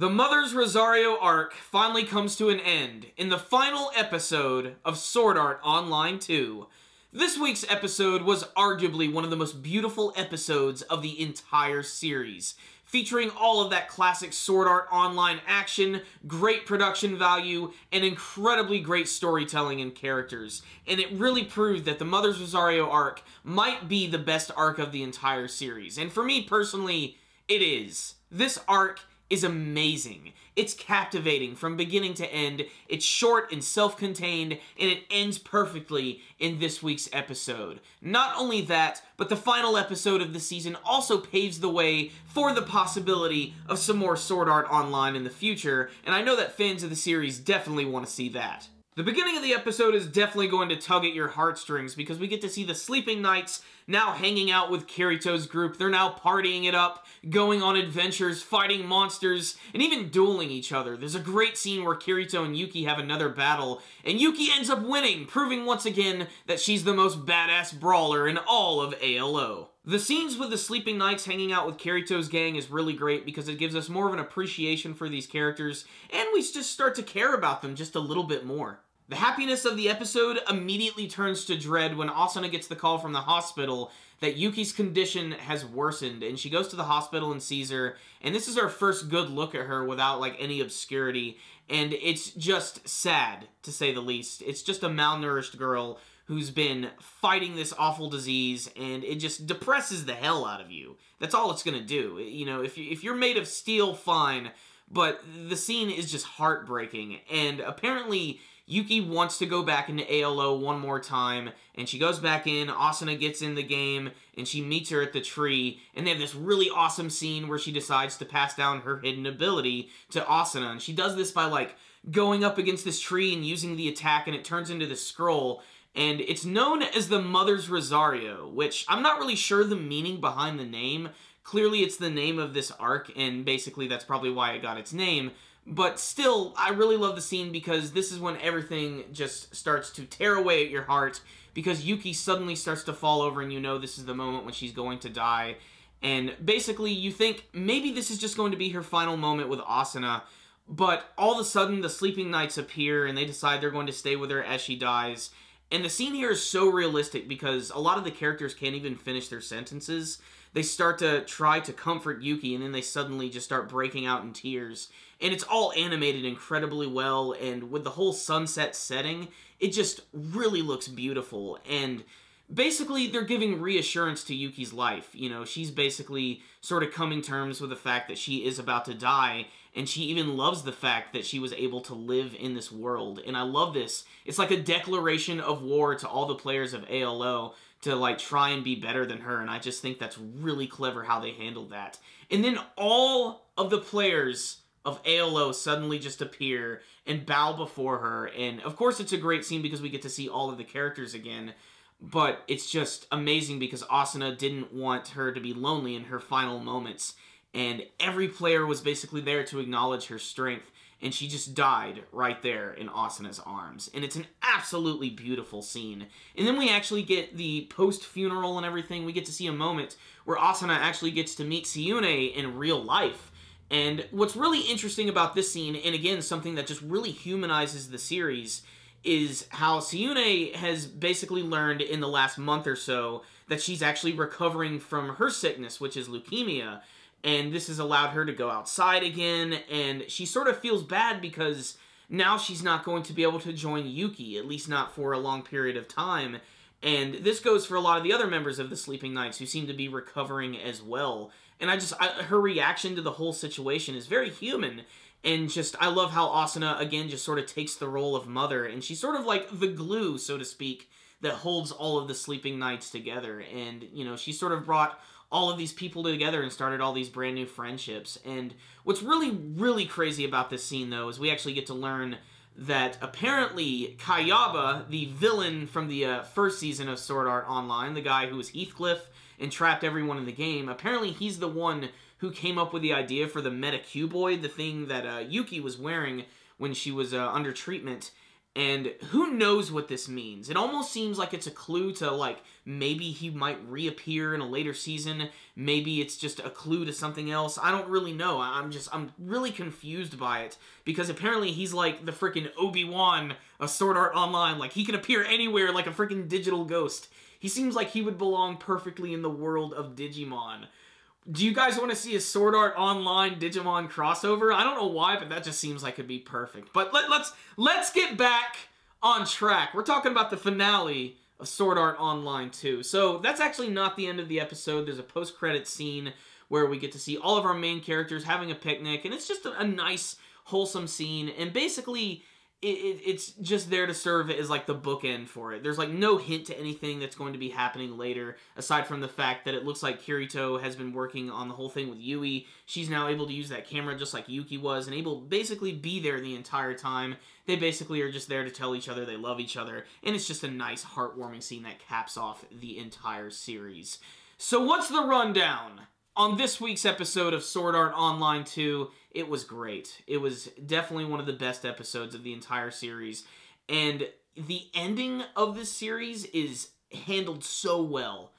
The Mother's Rosario arc finally comes to an end in the final episode of Sword Art Online 2. This week's episode was arguably one of the most beautiful episodes of the entire series, featuring all of that classic Sword Art Online action, great production value, and incredibly great storytelling and characters. And it really proved that the Mother's Rosario arc might be the best arc of the entire series. And for me personally, it is. This arc is amazing. It's captivating from beginning to end. It's short and self-contained, and it ends perfectly in this week's episode. Not only that, but the final episode of the season also paves the way for the possibility of some more Sword Art Online in the future, and I know that fans of the series definitely want to see that. The beginning of the episode is definitely going to tug at your heartstrings because we get to see the Sleeping Knights now hanging out with Kirito's group. They're now partying it up, going on adventures, fighting monsters, and even dueling each other. There's a great scene where Kirito and Yuki have another battle, and Yuki ends up winning, proving once again that she's the most badass brawler in all of ALO. The scenes with the Sleeping Knights hanging out with Kirito's gang is really great because it gives us more of an appreciation for these characters, and we just start to care about them just a little bit more. The happiness of the episode immediately turns to dread when Asuna gets the call from the hospital that Yuki's condition has worsened, and she goes to the hospital and sees her, and this is our first good look at her without, like, any obscurity, and it's just sad, to say the least. It's just a malnourished girl who's been fighting this awful disease, and it just depresses the hell out of you. That's all it's gonna do. You know, if you're made of steel, fine, but the scene is just heartbreaking, and apparently Yuki wants to go back into ALO one more time, and she goes back in, Asuna gets in the game, and she meets her at the tree, and they have this really awesome scene where she decides to pass down her hidden ability to Asuna, and she does this by, like, going up against this tree and using the attack, and it turns into this scroll, and it's known as the Mother's Rosario, which I'm not really sure the meaning behind the name. Clearly it's the name of this arc, and basically that's probably why it got its name. But still, I really love the scene because this is when everything just starts to tear away at your heart because Yuki suddenly starts to fall over and you know this is the moment when she's going to die. And basically you think maybe this is just going to be her final moment with Asuna, but all of a sudden the Sleeping Knights appear and they decide they're going to stay with her as she dies. And the scene here is so realistic because a lot of the characters can't even finish their sentences. They start to try to comfort Yuki, and then they suddenly just start breaking out in tears. And it's all animated incredibly well, and with the whole sunset setting, it just really looks beautiful. And basically, they're giving reassurance to Yuki's life. You know, she's basically sort of coming to terms with the fact that she is about to die, and she even loves the fact that she was able to live in this world. And I love this. It's like a declaration of war to all the players of ALO to, like, try and be better than her, and I just think that's really clever how they handled that. And then all of the players of ALO suddenly just appear and bow before her, and of course it's a great scene because we get to see all of the characters again, but it's just amazing because Asuna didn't want her to be lonely in her final moments, and every player was basically there to acknowledge her strength, and she just died right there in Asuna's arms. And it's an absolutely beautiful scene. And then we actually get the post-funeral and everything. We get to see a moment where Asuna actually gets to meet Sayune in real life. And what's really interesting about this scene, and again, something that just really humanizes the series, is how Sayune has basically learned in the last month or so that she's actually recovering from her sickness, which is leukemia. And this has allowed her to go outside again, and she sort of feels bad because now she's not going to be able to join Yuki, at least not for a long period of time. And this goes for a lot of the other members of the Sleeping Knights who seem to be recovering as well. And her reaction to the whole situation is very human. And just, I love how Asuna, again, just sort of takes the role of mother, and she's sort of like the glue, so to speak, that holds all of the Sleeping Knights together. And, you know, she sort of brought all of these people together and started all these brand new friendships. And what's really, really crazy about this scene, though, is we actually get to learn that apparently Kayaba, the villain from the first season of Sword Art Online, the guy who was Heathcliff and trapped everyone in the game, apparently he's the one who came up with the idea for the Metacuboid, the thing that Yuki was wearing when she was under treatment. And who knows what this means? It almost seems like it's a clue to, like, maybe he might reappear in a later season. Maybe it's just a clue to something else. I don't really know. I'm really confused by it. Because apparently he's like the freaking Obi-Wan of Sword Art Online. Like, he can appear anywhere like a freaking digital ghost. He seems like he would belong perfectly in the world of Digimon. Do you guys want to see a Sword Art Online Digimon crossover? I don't know why, but that just seems like it'd be perfect. But let's get back on track. We're talking about the finale of Sword Art Online 2. So that's actually not the end of the episode. There's a post-credit scene where we get to see all of our main characters having a picnic, and it's just a nice, wholesome scene. And basically, it's just there to serve as like the bookend for it. There's like no hint to anything that's going to be happening later, aside from the fact that it looks like Kirito has been working on the whole thing with Yui. She's now able to use that camera just like Yuki was, and able to basically be there the entire time. They basically are just there to tell each other they love each other, and it's just a nice, heartwarming scene that caps off the entire series. So what's the rundown? On this week's episode of Sword Art Online 2, it was great. It was definitely one of the best episodes of the entire series. And the ending of this series is handled so well.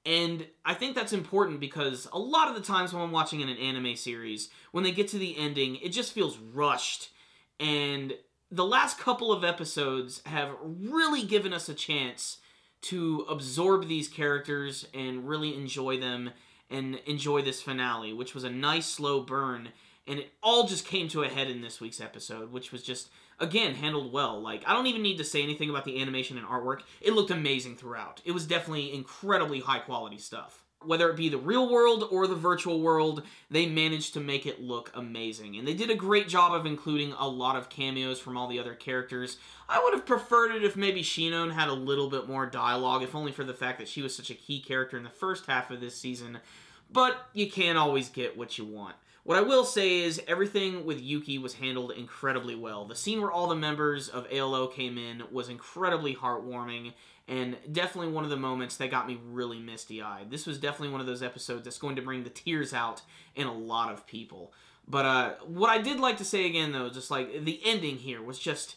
And I think that's important because a lot of the times when I'm watching in an anime series, when they get to the ending, it just feels rushed. And the last couple of episodes have really given us a chance to absorb these characters and really enjoy them and enjoy this finale, which was a nice slow burn, and it all just came to a head in this week's episode, which was just, again, handled well. Like, I don't even need to say anything about the animation and artwork. It looked amazing throughout. It was definitely incredibly high-quality stuff. Whether it be the real world or the virtual world, they managed to make it look amazing. And they did a great job of including a lot of cameos from all the other characters. I would have preferred it if maybe Shinon had a little bit more dialogue, if only for the fact that she was such a key character in the first half of this season. But you can't always get what you want. What I will say is everything with Yuki was handled incredibly well. The scene where all the members of ALO came in was incredibly heartwarming, and definitely one of the moments that got me really misty-eyed. This was definitely one of those episodes that's going to bring the tears out in a lot of people. But what I did like to say again, though, just like the ending here was just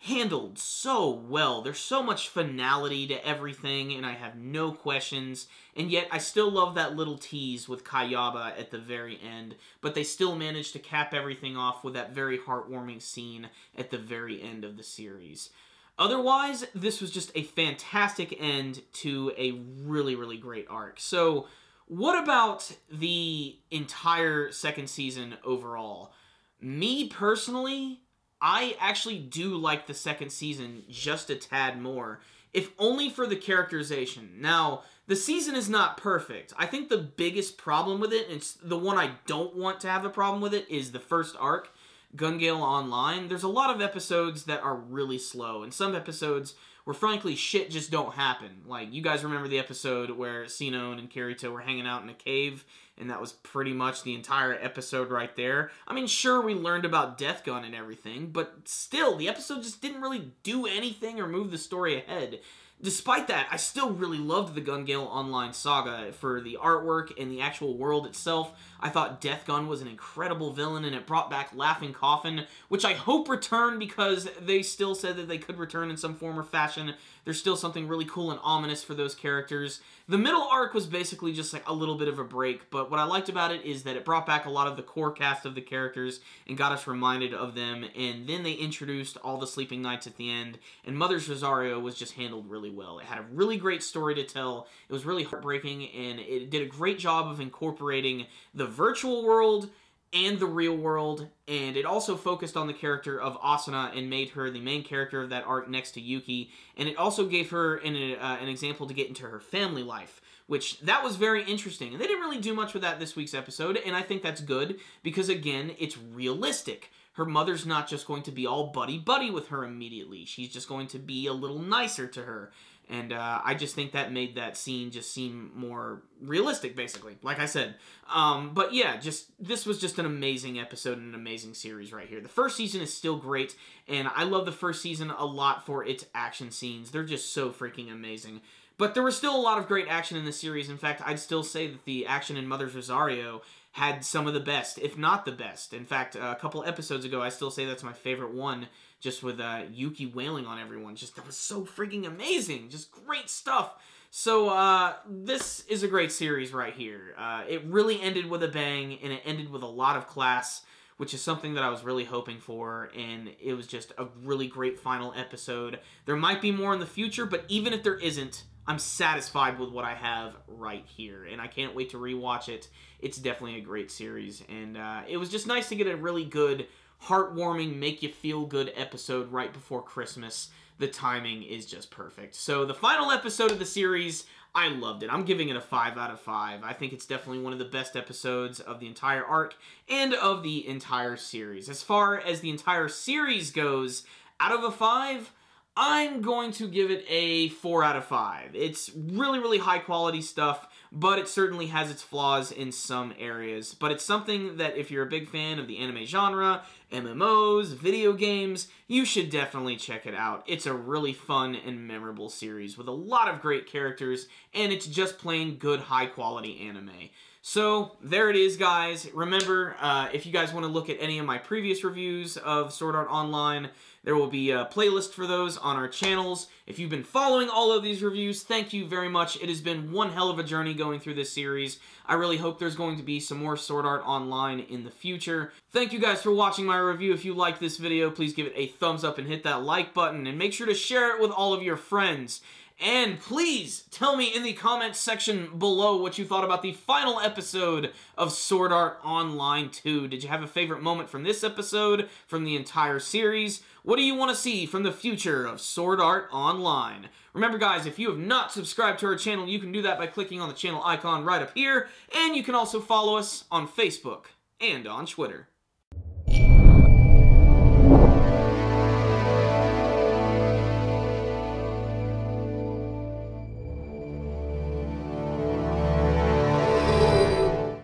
handled so well. There's so much finality to everything, and I have no questions. And yet, I still love that little tease with Kayaba at the very end. But they still managed to cap everything off with that very heartwarming scene at the very end of the series. Otherwise, this was just a fantastic end to a really, really great arc. So, what about the entire second season overall? Me, personally, I actually do like the second season just a tad more, if only for the characterization. Now, the season is not perfect. I think the biggest problem with it, and it's the one I don't want to have a problem with it, is the first arc, Gun Gale Online. There's a lot of episodes that are really slow, and some episodes where, frankly, shit just don't happen. Like, you guys remember the episode where Sinon and Kirito were hanging out in a cave, and that was pretty much the entire episode right there. I mean, sure, we learned about Death Gun and everything, but still, the episode just didn't really do anything or move the story ahead. Despite that, I still really loved the Gun Gale Online saga for the artwork and the actual world itself. I thought Death Gun was an incredible villain, and it brought back Laughing Coffin, which I hope returned because they still said that they could return in some form or fashion. There's still something really cool and ominous for those characters. The middle arc was basically just like a little bit of a break, but what I liked about it is that it brought back a lot of the core cast of the characters and got us reminded of them, and then they introduced all the Sleeping Knights at the end, and Mother's Rosario was just handled really well. It had a really great story to tell. It was really heartbreaking, and it did a great job of incorporating the virtual world and the real world, and it also focused on the character of Asuna and made her the main character of that arc next to Yuki, and it also gave her an example to get into her family life, which that was very interesting. And they didn't really do much with that this week's episode, and I think that's good, because again, it's realistic. Her mother's not just going to be all buddy-buddy with her immediately. She's just going to be a little nicer to her. And I just think that made that scene just seem more realistic, basically, like I said. But yeah, this was just an amazing episode and an amazing series right here. The first season is still great, and I love the first season a lot for its action scenes. They're just so freaking amazing. But there was still a lot of great action in the series. In fact, I'd still say that the action in Mother's Rosario had some of the best, if not the best. In fact, a couple episodes ago, I still say that's my favorite one just with Yuki wailing on everyone. Just, that was so freaking amazing. Just great stuff. So, this is a great series right here. It really ended with a bang, and it ended with a lot of class, which is something that I was really hoping for, and it was just a really great final episode. There might be more in the future, but even if there isn't, I'm satisfied with what I have right here, and I can't wait to rewatch it. It's definitely a great series, and it was just nice to get a really good, heartwarming, make-you-feel-good episode right before Christmas. The timing is just perfect. So the final episode of the series, I loved it. I'm giving it a 5 out of 5. I think it's definitely one of the best episodes of the entire arc and of the entire series. As far as the entire series goes, out of a 5, I'm going to give it a 4 out of 5. It's really, really high quality stuff, but it certainly has its flaws in some areas. But it's something that if you're a big fan of the anime genre, MMOs, video games, you should definitely check it out. It's a really fun and memorable series with a lot of great characters, and it's just plain good, high quality anime. So, there it is, guys. Remember, if you guys want to look at any of my previous reviews of Sword Art Online, there will be a playlist for those on our channels. If you've been following all of these reviews, thank you very much. It has been one hell of a journey going through this series. I really hope there's going to be some more Sword Art Online in the future. Thank you guys for watching my review. If you liked this video, please give it a thumbs up and hit that like button, and make sure to share it with all of your friends. And please tell me in the comments section below what you thought about the final episode of Sword Art Online 2. Did you have a favorite moment from this episode, from the entire series? What do you want to see from the future of Sword Art Online? Remember, guys, if you have not subscribed to our channel, you can do that by clicking on the channel icon right up here, and you can also follow us on Facebook and on Twitter.